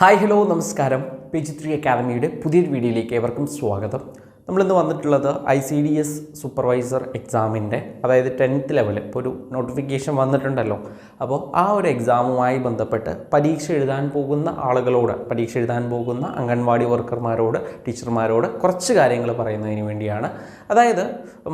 Hi hello നമസ്കാരം. PG3 അക്കാദമിയുടെ പുതിയൊരു വീഡിയോയിലേക്ക് ഏവർക്കും സ്വാഗതം. നമ്മളിന്ന് വന്നിട്ടുള്ളത് ICDS സൂപ്പർവൈസർ എക്സാമിൻ്റെ അതായത് 10th ലെവൽ ഇപ്പോൾ ഒരു നോട്ടിഫിക്കേഷൻ വന്നിട്ടുണ്ടല്ലോ. അപ്പോൾ ആ ഒരു എക്സാമുമായി ബന്ധപ്പെട്ട് പരീക്ഷ എഴുതാൻ പോകുന്ന ആളുകളോട്, പരീക്ഷ എഴുതാൻ പോകുന്ന അംഗൻവാടി വർക്കർമാരോട്, ടീച്ചർമാരോട് കുറച്ച് കാര്യങ്ങൾ പറയുന്നതിന് വേണ്ടിയാണ്. അതായത്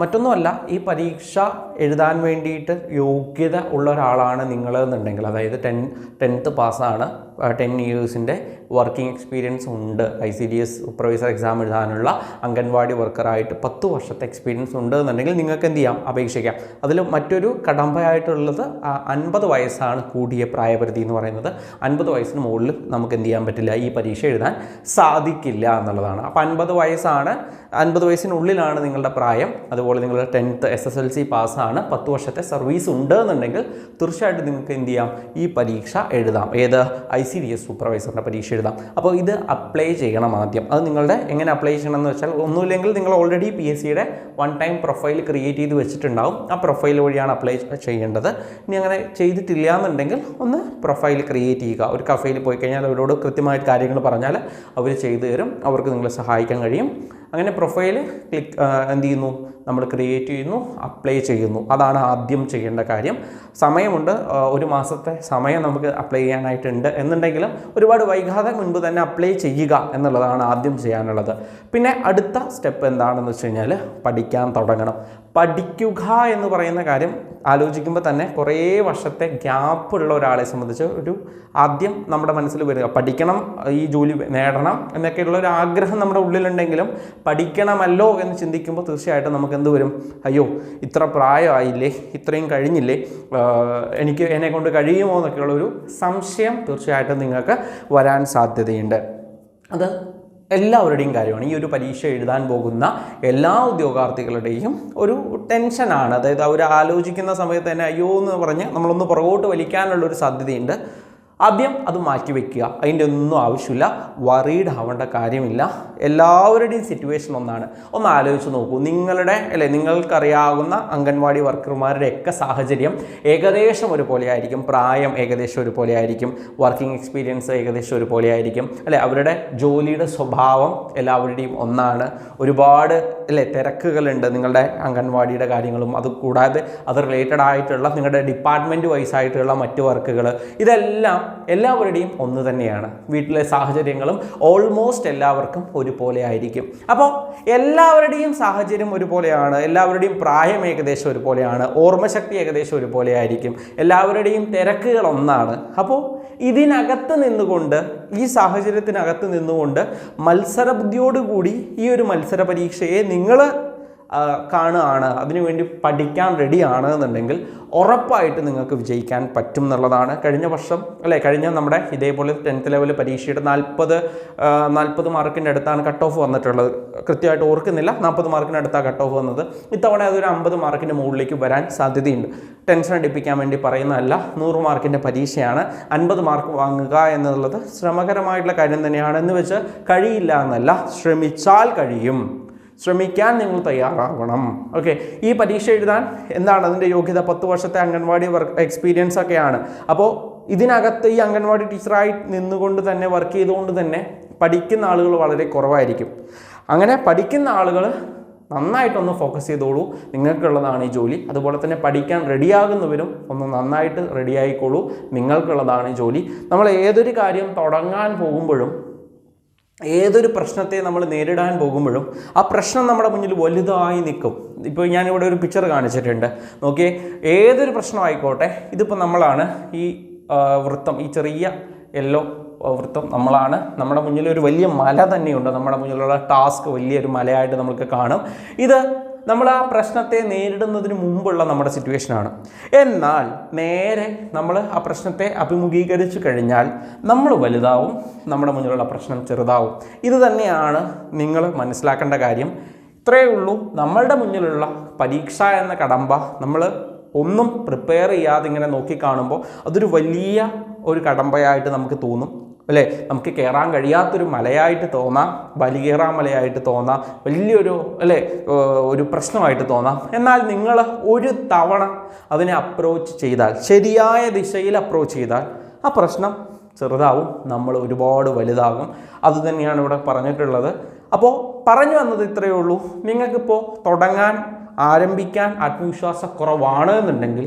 മറ്റൊന്നുമല്ല, ഈ പരീക്ഷ എഴുതാൻ വേണ്ടിയിട്ട് യോഗ്യത ഉള്ള ഒരാളാണ് നിങ്ങളെന്നുണ്ടെങ്കിൽ, അതായത് 10th പാസ്സാണ്, 10 ഇയേഴ്സിൻ്റെ വർക്കിംഗ് എക്സ്പീരിയൻസ് ഉണ്ട്, ICDS സൂപ്പർവൈസർ എക്സാം എഴുതാനുള്ള അംഗൻവാടി വർക്കറായിട്ട് 10 വർഷത്തെ എക്സ്പീരിയൻസ് ഉണ്ട് എന്നുണ്ടെങ്കിൽ നിങ്ങൾക്ക് എന്ത് ചെയ്യാം, അപേക്ഷിക്കാം. അതിൽ മറ്റൊരു കടമ്പയായിട്ടുള്ളത് 50 വയസ്സാണ് കൂടിയ പ്രായപരിധി എന്ന് പറയുന്നത്. 50 വയസ്സിന് മുകളിൽ നമുക്ക് എന്ത് ചെയ്യാൻ പറ്റില്ല, ഈ പരീക്ഷ എഴുതാൻ സാധിക്കില്ല എന്നുള്ളതാണ്. അപ്പോൾ 50 വയസ്സാണ്, 50 വയസ്സിനുള്ളിലാണ് നിങ്ങളുടെ പ്രായം. അതുപോലെ നിങ്ങൾ 10th SSLC പാസ്സാണ്, 10 വർഷത്തെ സർവീസ് ഉണ്ട് എന്നുണ്ടെങ്കിൽ തീർച്ചയായിട്ടും നിങ്ങൾക്ക് എന്ത് ചെയ്യാം, ഈ പരീക്ഷ എഴുതാം. ഏത് ICDS സൂപ്പർവൈസറിൻ്റെ പരീക്ഷ എഴുതാം. അപ്പോൾ ഇത് അപ്ലൈ ചെയ്യണം ആദ്യം. അത് നിങ്ങളുടെ എങ്ങനെ അപ്ലൈ ചെയ്യണം എന്ന് വെച്ചാൽ, ഒന്നുമില്ലെങ്കിൽ നിങ്ങൾ ഓൾറെഡി PSCയുടെ 1 ടൈം പ്രൊഫൈൽ ക്രിയേറ്റ് ചെയ്ത് വെച്ചിട്ടുണ്ടാവും. ആ പ്രൊഫൈൽ വഴിയാണ് അപ്ലൈ ചെയ്യേണ്ടത്. ഇനി അങ്ങനെ ചെയ്തിട്ടില്ല എന്നുണ്ടെങ്കിൽ ഒന്ന് പ്രൊഫൈൽ ക്രിയേറ്റ് ചെയ്യുക. ഒരു കഫേയിൽ പോയി കഴിഞ്ഞാൽ അവരോട് കൃത്യമായിട്ട് കാര്യങ്ങൾ പറഞ്ഞാൽ അവർ ചെയ്തു തരും, അവർക്ക് നിങ്ങളെ സഹായിക്കാൻ കഴിയും. അങ്ങനെ പ്രൊഫൈൽ എന്ത് ചെയ്യുന്നു, നമ്മൾ ക്രിയേറ്റ് ചെയ്യുന്നു, അപ്ലൈ ചെയ്യുന്നു. അതാണ് ആദ്യം ചെയ്യേണ്ട കാര്യം. സമയമുണ്ട്, 1 മാസത്തെ സമയം നമുക്ക് അപ്ലൈ ചെയ്യാനായിട്ടുണ്ട് എന്നുണ്ടെങ്കിലും ഒരുപാട് വൈകാതെ മുൻപ് തന്നെ അപ്ലൈ ചെയ്യുക എന്നുള്ളതാണ് ആദ്യം ചെയ്യാനുള്ളത്. പിന്നെ അടുത്ത സ്റ്റെപ്പ് എന്താണെന്ന് വെച്ച് കഴിഞ്ഞാൽ, പഠിക്കാൻ തുടങ്ങണം. പഠിക്കുക എന്ന് പറയുന്ന കാര്യം ആലോചിക്കുമ്പോൾ തന്നെ കുറേ വർഷത്തെ ഗ്യാപ്പുള്ള ഒരാളെ സംബന്ധിച്ച് ആദ്യം നമ്മുടെ മനസ്സിൽ വരിക, പഠിക്കണം, ഈ ജോലി നേടണം എന്നൊക്കെയുള്ള ഒരു ആഗ്രഹം നമ്മുടെ ഉള്ളിലുണ്ടെങ്കിലും പഠിക്കണമല്ലോ എന്ന് ചിന്തിക്കുമ്പോൾ തീർച്ചയായിട്ടും നമുക്ക് എന്ത് വരും, അയ്യോ ഇത്ര പ്രായമായില്ലേ, ഇത്രയും കഴിഞ്ഞില്ലേ, എന്നെ കൊണ്ട് കഴിയുമോ എന്നൊക്കെയുള്ളൊരു സംശയം തീർച്ചയായിട്ടും നിങ്ങൾക്ക് വരാൻ സാധ്യതയുണ്ട്. അത് എല്ലാവരുടെയും കാര്യമാണ്. ഈ ഒരു പരീക്ഷ എഴുതാൻ പോകുന്ന എല്ലാ ഉദ്യോഗാർത്ഥികളുടെയും ഒരു ടെൻഷനാണ്. അതായത് അവർ ആലോചിക്കുന്ന സമയത്ത് തന്നെ അയ്യോ എന്ന് പറഞ്ഞ് നമ്മളൊന്ന് പുറകോട്ട് വലിക്കാനുള്ളൊരു സാധ്യതയുണ്ട്. ആദ്യം അത് മാറ്റിവെക്കുക, അതിൻ്റെ ഒന്നും ആവശ്യമില്ല, വറീഡ് ആവേണ്ട കാര്യമില്ല. എല്ലാവരുടെയും സിറ്റുവേഷൻ ഒന്ന് ആലോചിച്ച് നോക്കൂ. നിങ്ങൾക്കറിയാവുന്ന അംഗൻവാടി വർക്കർമാരുടെയൊക്കെ സാഹചര്യം ഏകദേശം ഒരുപോലെ ആയിരിക്കും, പ്രായം ഏകദേശം ഒരുപോലെ ആയിരിക്കും, വർക്കിംഗ് എക്സ്പീരിയൻസ് ഏകദേശം ഒരുപോലെ ആയിരിക്കും, അവരുടെ ജോലിയുടെ സ്വഭാവം എല്ലാവരുടെയും ഒന്നാണ്. ഒരുപാട് തിരക്കുകളുണ്ട് നിങ്ങളുടെ അംഗൻവാടിയുടെ കാര്യങ്ങളും, അതുകൂടാതെ അത് റിലേറ്റഡ് ആയിട്ടുള്ള നിങ്ങളുടെ ഡിപ്പാർട്ട്മെൻറ്റ് വൈസ് ആയിട്ടുള്ള മറ്റ് വർക്കുകൾ, ഇതെല്ലാം എല്ലാവരുടെയും ഒന്ന് തന്നെയാണ്. വീട്ടിലെ സാഹചര്യങ്ങളും ഓൾമോസ്റ്റ് എല്ലാവർക്കും ഒരുപോലെ ആയിരിക്കും. അപ്പോൾ എല്ലാവരുടെയും സാഹചര്യം ഒരുപോലെയാണ്, എല്ലാവരുടെയും പ്രായം ഏകദേശം ഒരുപോലെയാണ്, ഓർമ്മശക്തി ഏകദേശം ഒരുപോലെ ആയിരിക്കും, എല്ലാവരുടെയും തിരക്കുകൾ ഒന്നാണ്. അപ്പോൾ ഇതിനകത്ത് നിന്നുകൊണ്ട്, ഈ സാഹചര്യത്തിനകത്ത് നിന്നുകൊണ്ട് മത്സരബുദ്ധിയോടുകൂടി ഈ ഒരു മത്സര പരീക്ഷയെ നിങ്ങൾ കാണുകയാണ്, അതിനുവേണ്ടി പഠിക്കാൻ റെഡിയാണ് എന്നുണ്ടെങ്കിൽ ഉറപ്പായിട്ട് നിങ്ങൾക്ക് വിജയിക്കാൻ പറ്റും എന്നുള്ളതാണ്. കഴിഞ്ഞ നമ്മുടെ ഇതേപോലെ 10th ലെവൽ പരീക്ഷയുടെ 40 മാർക്കിൻ്റെ അടുത്താണ് കട്ട് ഓഫ് വന്നിട്ടുള്ളത്. കൃത്യമായിട്ട് ഓർക്കുന്നില്ല, 40 മാർക്കിന് അടുത്താണ് കട്ട് ഓഫ് വന്നത്. ഇത്തവണ അതൊരു 50 മാർക്കിൻ്റെ മുകളിലേക്ക് വരാൻ സാധ്യതയുണ്ട്. ടെൻഷൻ അടിപ്പിക്കാൻ വേണ്ടി പറയുന്നതല്ല, 100 മാർക്കിൻ്റെ പരീക്ഷയാണ്. 50 മാർക്ക് വാങ്ങുക എന്നുള്ളത് ശ്രമകരമായിട്ടുള്ള കാര്യം തന്നെയാണ്. എന്ന് വെച്ച് കഴിയില്ല എന്നല്ല, ശ്രമിച്ചാൽ കഴിയും. ശ്രമിക്കാൻ നിങ്ങൾ തയ്യാറാവണം. ഓക്കെ, ഈ പരീക്ഷ എഴുതാൻ എന്താണ് അതിൻ്റെ യോഗ്യത? 10 വർഷത്തെ അംഗൻവാടി എക്സ്പീരിയൻസ് ഒക്കെയാണ്. അപ്പോൾ ഇതിനകത്ത് ഈ അംഗൻവാടി ടീച്ചറായി നിന്നുകൊണ്ട് തന്നെ, വർക്ക് ചെയ്തുകൊണ്ട് തന്നെ പഠിക്കുന്ന ആളുകൾ വളരെ കുറവായിരിക്കും. അങ്ങനെ പഠിക്കുന്ന ആളുകൾ നന്നായിട്ടൊന്ന് ഫോക്കസ് ചെയ്തോളൂ, നിങ്ങൾക്കുള്ളതാണ് ഈ ജോലി. അതുപോലെ തന്നെ പഠിക്കാൻ റെഡിയാകുന്നവരും ഒന്ന് നന്നായിട്ട് റെഡിയായിക്കോളൂ, നിങ്ങൾക്കുള്ളതാണ് ഈ ജോലി. നമ്മൾ ഏതൊരു കാര്യം തുടങ്ങാൻ പോകുമ്പോഴും, ഏതൊരു പ്രശ്നത്തെ നമ്മൾ നേരിടാൻ പോകുമ്പോഴും ആ പ്രശ്നം നമ്മുടെ മുന്നിൽ വലുതായി നിൽക്കും. ഇപ്പോൾ ഞാനിവിടെ ഒരു പിക്ചർ കാണിച്ചിട്ടുണ്ട്, നോക്കിയേ. ഏതൊരു പ്രശ്നമായിക്കോട്ടെ, ഇതിപ്പോൾ നമ്മളാണ്, ഈ വൃത്തം, ഈ ചെറിയ യെല്ലോ വൃത്തം നമ്മളാണ്. നമ്മുടെ മുന്നിൽ ഒരു വലിയ മല തന്നെയുണ്ട്, നമ്മുടെ മുന്നിലുള്ള ടാസ്ക് വലിയൊരു മലയായിട്ട് നമുക്ക് കാണും. ഇത് നമ്മൾ ആ പ്രശ്നത്തെ നേരിടുന്നതിന് മുമ്പുള്ള നമ്മുടെ സിറ്റുവേഷനാണ്. എന്നാൽ നേരെ നമ്മൾ ആ പ്രശ്നത്തെ അഭിമുഖീകരിച്ചു കഴിഞ്ഞാൽ നമ്മൾ വലുതാവും, നമ്മുടെ മുന്നിലുള്ള പ്രശ്നം ചെറുതാവും. ഇത് തന്നെയാണ് നിങ്ങൾ മനസ്സിലാക്കേണ്ട കാര്യം. ഇത്രയേ ഉള്ളൂ. നമ്മളുടെ മുന്നിലുള്ള പരീക്ഷ എന്ന കടമ്പ നമ്മൾ ഒന്നും പ്രിപ്പയർ ചെയ്യാതെ ഇങ്ങനെ നോക്കിക്കാണുമ്പോൾ അതൊരു വലിയ ഒരു കടമ്പയായിട്ട് നമുക്ക് തോന്നും, അല്ലേ? നമുക്ക് കയറാൻ കഴിയാത്തൊരു മലയായിട്ട് തോന്നാം, ബലികേറാ മലയായിട്ട് തോന്നാം, വലിയൊരു ഒരു പ്രശ്നമായിട്ട് തോന്നാം. എന്നാൽ നിങ്ങൾ ഒരു തവണ അതിനെ അപ്രോച്ച് ചെയ്താൽ, ശരിയായ ദിശയിൽ അപ്രോച്ച് ചെയ്താൽ ആ പ്രശ്നം ചെറുതാവും, നമ്മൾ ഒരുപാട് വലുതാകും. അതുതന്നെയാണ് ഇവിടെ പറഞ്ഞിട്ടുള്ളത്. അപ്പോൾ പറഞ്ഞു വന്നത് ഇത്രയേ ഉള്ളൂ. നിങ്ങൾക്കിപ്പോൾ തുടങ്ങാൻ ആരംഭിക്കാൻ ആത്മവിശ്വാസക്കുറവാണ് എന്നുണ്ടെങ്കിൽ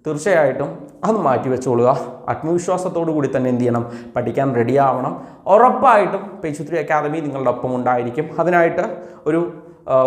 തീർച്ചയായിട്ടും അത് മാറ്റി വെച്ചോളുക. ആത്മവിശ്വാസത്തോടു കൂടി തന്നെ എന്ത് ചെയ്യണം, പഠിക്കാൻ റെഡിയാവണം. ഉറപ്പായിട്ടും പേജ് 3 അക്കാദമി നിങ്ങളുടെ ഒപ്പം ഉണ്ടായിരിക്കും. അതിനായിട്ട് ഒരു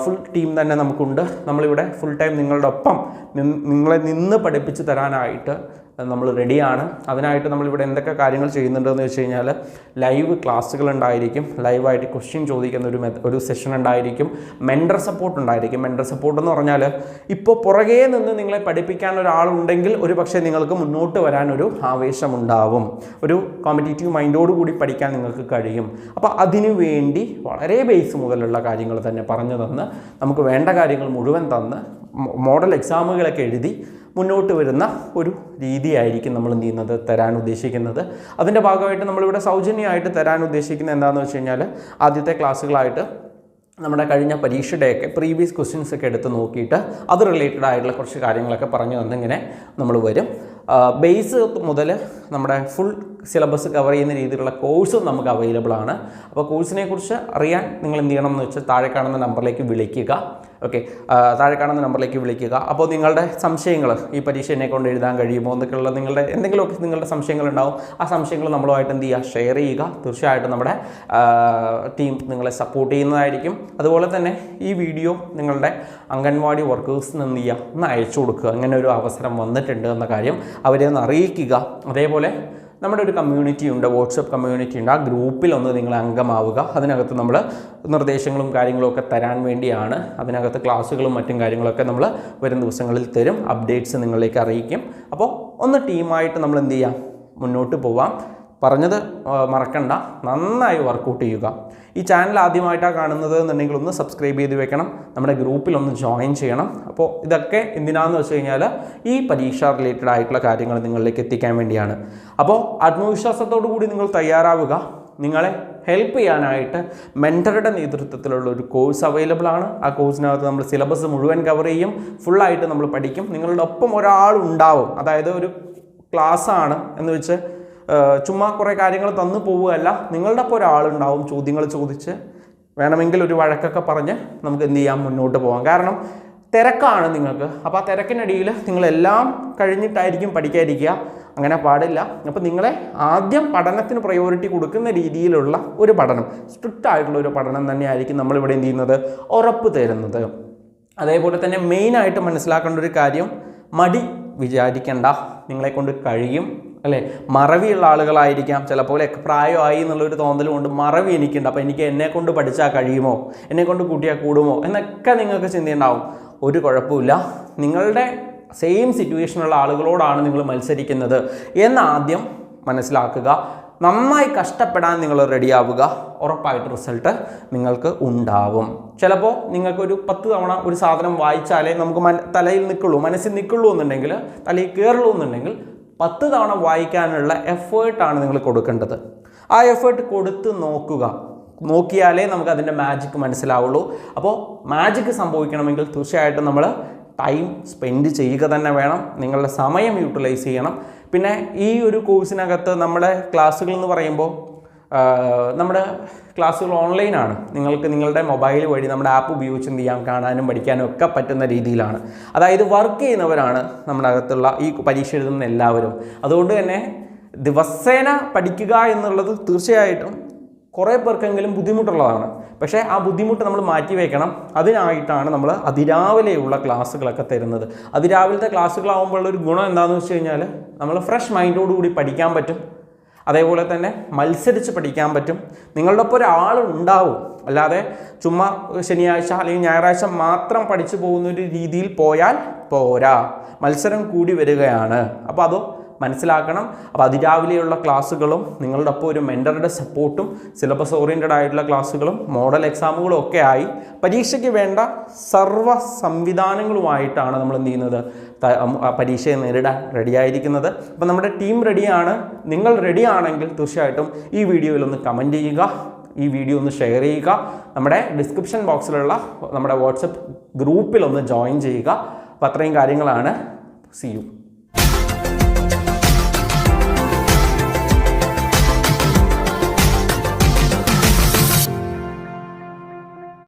ഫുൾ ടീം തന്നെ നമുക്കുണ്ട്. നമ്മളിവിടെ ഫുൾ ടൈം നിങ്ങളുടെ ഒപ്പം നിങ്ങളെ നിന്ന് പഠിപ്പിച്ച് തരാനായിട്ട് നമ്മൾ റെഡിയാണ്. അതിനായിട്ട് നമ്മളിവിടെ എന്തൊക്കെ കാര്യങ്ങൾ ചെയ്യുന്നുണ്ടെന്ന് വെച്ച് കഴിഞ്ഞാൽ ലൈവ് ക്ലാസ്സുകൾ ഉണ്ടായിരിക്കും, ലൈവായിട്ട് ക്വസ്റ്റ്യൻ ചോദിക്കുന്ന ഒരു സെഷൻ ഉണ്ടായിരിക്കും, മെൻറ്റർ സപ്പോർട്ട് ഉണ്ടായിരിക്കും. മെൻറ്റർ സപ്പോർട്ട് എന്ന് പറഞ്ഞാൽ ഇപ്പോൾ പുറകെ നിന്ന് നിങ്ങളെ പഠിപ്പിക്കാൻ ഒരാളുണ്ടെങ്കിൽ ഒരു പക്ഷേ നിങ്ങൾക്ക് മുന്നോട്ട് വരാനൊരു ആവേശമുണ്ടാവും, ഒരു കോമ്പറ്റീറ്റീവ് മൈൻഡോടുകൂടി പഠിക്കാൻ നിങ്ങൾക്ക് കഴിയും. അപ്പോൾ അതിനു വേണ്ടി വളരെ ബേസ് മുതലുള്ള കാര്യങ്ങൾ തന്നെ പറഞ്ഞു തന്ന് നമുക്ക് വേണ്ട കാര്യങ്ങൾ മുഴുവൻ തന്ന് മോഡൽ എക്സാമുകളൊക്കെ എഴുതി മുന്നോട്ട് വരുന്ന ഒരു രീതിയായിരിക്കും നമ്മൾ എന്ത് ചെയ്യുന്നത്, തരാൻ ഉദ്ദേശിക്കുന്നത്. അതിൻ്റെ ഭാഗമായിട്ട് നമ്മളിവിടെ സൗജന്യമായിട്ട് തരാൻ ഉദ്ദേശിക്കുന്നത് എന്താണെന്ന് വെച്ച് കഴിഞ്ഞാൽ ആദ്യത്തെ ക്ലാസ്സുകളായിട്ട് നമ്മുടെ കഴിഞ്ഞ പരീക്ഷയുടെയൊക്കെ പ്രീവിയസ് ക്വസ്റ്റ്യൻസ് ഒക്കെ എടുത്ത് നോക്കിയിട്ട് അത് റിലേറ്റഡ് ആയിട്ടുള്ള കുറച്ച് കാര്യങ്ങളൊക്കെ പറഞ്ഞു തന്നിങ്ങനെ നമ്മൾ വരും. ബേസ് മുതൽ നമ്മുടെ ഫുൾ സിലബസ് കവർ ചെയ്യുന്ന രീതിയിലുള്ള കോഴ്സും നമുക്ക് അവൈലബിൾ ആണ്. അപ്പോൾ കോഴ്സിനെ കുറിച്ച് അറിയാൻ നിങ്ങൾ എന്ത് ചെയ്യണം എന്ന് വെച്ചാൽ താഴെ കാണുന്ന നമ്പറിലേക്ക് വിളിക്കുക. ഓക്കെ, താഴെ കാണുന്ന നമ്പറിലേക്ക് വിളിക്കുക. അപ്പോൾ നിങ്ങളുടെ സംശയങ്ങൾ, ഈ പരീക്ഷ എന്നെ കൊണ്ട് എഴുതാൻ കഴിയുമോ എന്നൊക്കെയുള്ള നിങ്ങളുടെ എന്തെങ്കിലുമൊക്കെ നിങ്ങളുടെ സംശയങ്ങളുണ്ടാവും. ആ സംശയങ്ങൾ നമ്മളുമായിട്ട് എന്ത് ചെയ്യുക, ഷെയർ ചെയ്യുക. തീർച്ചയായിട്ടും നമ്മുടെ ടീം നിങ്ങളെ സപ്പോർട്ട് ചെയ്യുന്നതായിരിക്കും. അതുപോലെ തന്നെ ഈ വീഡിയോ നിങ്ങളുടെ അംഗൻവാടി വർക്കേഴ്സിന് എന്ത് ചെയ്യുക, ഒന്ന് അയച്ചു കൊടുക്കുക. അങ്ങനെ ഒരു അവസരം വന്നിട്ടുണ്ട് എന്ന കാര്യം അവരെ ഒന്ന് അറിയിക്കുക. അതേപോലെ നമ്മുടെ ഒരു കമ്മ്യൂണിറ്റി ഉണ്ട്, വാട്സപ്പ് കമ്മ്യൂണിറ്റി ഉണ്ട്. ആ ഗ്രൂപ്പിൽ ഒന്ന് നിങ്ങൾ അംഗമാവുക. അതിനകത്ത് നമ്മൾ നിർദ്ദേശങ്ങളും കാര്യങ്ങളും ഒക്കെ തരാൻ വേണ്ടിയാണ്. അതിനകത്ത് ക്ലാസ്സുകളും മറ്റും കാര്യങ്ങളൊക്കെ നമ്മൾ വരും ദിവസങ്ങളിൽ തരും, അപ്ഡേറ്റ്സ് നിങ്ങളിലേക്ക് അറിയിക്കും. അപ്പോൾ ഒന്ന് ടീമായിട്ട് നമ്മൾ എന്ത് ചെയ്യാം, മുന്നോട്ട് പോവാം. പറഞ്ഞത് മറക്കണ്ട, നന്നായി വർക്കൗട്ട് ചെയ്യുക. ഈ ചാനൽ ആദ്യമായിട്ടാണ് കാണുന്നത് എന്നുണ്ടെങ്കിൽ ഒന്ന് സബ്സ്ക്രൈബ് ചെയ്ത് വെക്കണം, നമ്മുടെ ഗ്രൂപ്പിൽ ഒന്ന് ജോയിൻ ചെയ്യണം. അപ്പോൾ ഇതൊക്കെ എന്തിനാണെന്ന് വെച്ച് കഴിഞ്ഞാൽ ഈ പരീക്ഷ റിലേറ്റഡ് ആയിട്ടുള്ള കാര്യങ്ങൾ നിങ്ങളിലേക്ക് എത്തിക്കാൻ വേണ്ടിയാണ്. അപ്പോൾ ആത്മവിശ്വാസത്തോടു കൂടി നിങ്ങൾ തയ്യാറാവുക. നിങ്ങളെ ഹെൽപ്പ് ചെയ്യാനായിട്ട് മെൻറ്ററുടെ നേതൃത്വത്തിലുള്ള ഒരു കോഴ്സ് അവൈലബിൾ ആണ്. ആ കോഴ്സിനകത്ത് നമ്മൾ സിലബസ് മുഴുവൻ കവർ ചെയ്യും, ഫുള്ളായിട്ട് നമ്മൾ പഠിക്കും. നിങ്ങളുടെ ഒപ്പം ഒരാളുണ്ടാവും. അതായത് ഒരു ക്ലാസ്സാണ് എന്ന് വെച്ച് ചുമ്മാ കുറേ കാര്യങ്ങൾ തന്നു പോവുകയല്ല, നിങ്ങളുടെ ഒപ്പം ഒരാളുണ്ടാവും ചോദ്യങ്ങൾ ചോദിച്ച്, വേണമെങ്കിൽ ഒരു വഴക്കൊക്കെ പറഞ്ഞ് നമുക്ക് എന്ത് ചെയ്യാം, മുന്നോട്ട് പോകാം. കാരണം തിരക്കാണ് നിങ്ങൾക്ക്. അപ്പോൾ ആ തിരക്കിനിടയിൽ നിങ്ങളെല്ലാം കഴിഞ്ഞിട്ടായിരിക്കും പഠിക്കാതിരിക്കുക. അങ്ങനെ പാടില്ല. അപ്പോൾ നിങ്ങളെ ആദ്യം പഠനത്തിന് പ്രയോറിറ്റി കൊടുക്കുന്ന രീതിയിലുള്ള ഒരു പഠനം, സ്ട്രിക്റ്റ് ആയിട്ടുള്ള ഒരു പഠനം തന്നെയായിരിക്കും നമ്മളിവിടെ എന്ത് ചെയ്യുന്നത്, ഉറപ്പ് തരുന്നത്. അതേപോലെ തന്നെ മെയിനായിട്ട് മനസ്സിലാക്കേണ്ട ഒരു കാര്യം, മടി വിചാരിക്കേണ്ട, നിങ്ങളെക്കൊണ്ട് കഴിയും. അല്ലേ, മറവിയുള്ള ആളുകളായിരിക്കാം ചിലപ്പോൾ, പ്രായമായി എന്നുള്ളൊരു തോന്നൽ കൊണ്ട് മറവി എനിക്കുണ്ട്, അപ്പോൾ എനിക്ക് എന്നെക്കൊണ്ട് പഠിച്ചാൽ കഴിയുമോ, എന്നെക്കൊണ്ട് കൂട്ടിയാൽ കൂടുമോ എന്നൊക്കെ നിങ്ങൾക്ക് ചിന്തയുണ്ടാവും. ഒരു കുഴപ്പമില്ല. നിങ്ങളുടെ സെയിം സിറ്റുവേഷനുള്ള ആളുകളോടാണ് നിങ്ങൾ മത്സരിക്കുന്നത് എന്നാദ്യം മനസ്സിലാക്കുക. നന്നായി കഷ്ടപ്പെടാൻ നിങ്ങൾ റെഡിയാവുക. ഉറപ്പായിട്ട് റിസൾട്ട് നിങ്ങൾക്ക് ഉണ്ടാവും. ചിലപ്പോൾ നിങ്ങൾക്കൊരു 10 തവണ ഒരു സാധനം വായിച്ചാലേ നമുക്ക് തലയിൽ നിൽക്കുള്ളൂ, മനസ്സിൽ നിൽക്കുള്ളൂ എന്നുണ്ടെങ്കിൽ, തലയിൽ കയറുള്ളൂ എന്നുണ്ടെങ്കിൽ 10 തവണ വായിക്കാനുള്ള എഫേർട്ടാണ് നിങ്ങൾ കൊടുക്കേണ്ടത്. ആ എഫേർട്ട് കൊടുത്ത് നോക്കുക. നോക്കിയാലേ നമുക്ക് അതിൻ്റെ മാജിക്ക് മനസ്സിലാവുള്ളൂ. അപ്പോൾ മാജിക്ക് സംഭവിക്കണമെങ്കിൽ തീർച്ചയായിട്ടും നമ്മൾ ടൈം സ്പെൻഡ് ചെയ്യുക തന്നെ വേണം. നിങ്ങളുടെ സമയം യൂട്ടിലൈസ് ചെയ്യണം. പിന്നെ ഈ ഒരു കോഴ്സിനകത്ത് നമ്മുടെ ക്ലാസ്സുകൾ എന്ന് പറയുമ്പോൾ നമ്മുടെ ക്ലാസ്സുകൾ ഓൺലൈനാണ്. നിങ്ങൾക്ക് നിങ്ങളുടെ മൊബൈൽ വഴി നമ്മുടെ ആപ്പ് ഉപയോഗിച്ച് എന്ത് ചെയ്യാം, കാണാനും പഠിക്കാനും ഒക്കെ പറ്റുന്ന രീതിയിലാണ്. അതായത് വർക്ക് ചെയ്യുന്നവരാണ് നമ്മുടെ അകത്തുള്ള ഈ പരീക്ഷ എഴുതുന്ന എല്ലാവരും. അതുകൊണ്ട് തന്നെ ദിവസേന പഠിക്കുക എന്നുള്ളത് തീർച്ചയായിട്ടും കുറേ പേർക്കെങ്കിലും ബുദ്ധിമുട്ടുള്ളതാണ്. പക്ഷേ ആ ബുദ്ധിമുട്ട് നമ്മൾ മാറ്റി വയ്ക്കണം. അതിനായിട്ടാണ് നമ്മൾ അതിരാവിലെയുള്ള ക്ലാസ്സുകളൊക്കെ തരുന്നത്. അതിരാവിലത്തെ ക്ലാസ്സുകളാകുമ്പോഴുള്ളൊരു ഗുണം എന്താണെന്ന് വെച്ച് കഴിഞ്ഞാൽ നമ്മൾ ഫ്രഷ് മൈൻഡോടുകൂടി പഠിക്കാൻ പറ്റും. അതേപോലെ തന്നെ മത്സരിച്ച് പഠിക്കാൻ പറ്റും. നിങ്ങളുടെ ഒപ്പം ഒരാളുണ്ടാവും. അല്ലാതെ ചുമ്മാ ശനിയാഴ്ച അല്ലെങ്കിൽ ഞായറാഴ്ച മാത്രം പഠിച്ചു പോകുന്നൊരു രീതിയിൽ പോയാൽ പോരാ. മത്സരം കൂടി വരികയാണ്. അപ്പോൾ അത് മനസ്സിലാക്കണം. അപ്പോൾ അതിരാവിലെയുള്ള ക്ലാസ്സുകളും നിങ്ങളുടെ ഒപ്പം ഒരു മെൻറ്ററുടെ സപ്പോർട്ടും സിലബസ് ഓറിയൻറ്റഡ് ആയിട്ടുള്ള ക്ലാസ്സുകളും മോഡൽ എക്സാമുകളും ഒക്കെ ആയി പരീക്ഷയ്ക്ക് വേണ്ട സർവ്വ സംവിധാനങ്ങളുമായിട്ടാണ് നമ്മൾ എന്ത് ചെയ്യുന്നത്, പരീക്ഷയെ നേരിടാൻ റെഡിയായിരിക്കുന്നത്. അപ്പോൾ നമ്മുടെ ടീം റെഡിയാണ്. നിങ്ങൾ റെഡിയാണെങ്കിൽ തീർച്ചയായിട്ടും ഈ വീഡിയോയിൽ ഒന്ന് കമൻറ്റ് ചെയ്യുക, ഈ വീഡിയോ ഒന്ന് ഷെയർ ചെയ്യുക, നമ്മുടെ ഡിസ്ക്രിപ്ഷൻ ബോക്സിലുള്ള നമ്മുടെ വാട്സപ്പ് ഗ്രൂപ്പിൽ ഒന്ന് ജോയിൻ ചെയ്യുക. അപ്പോൾ അത്രയും കാര്യങ്ങളാണ്. See you.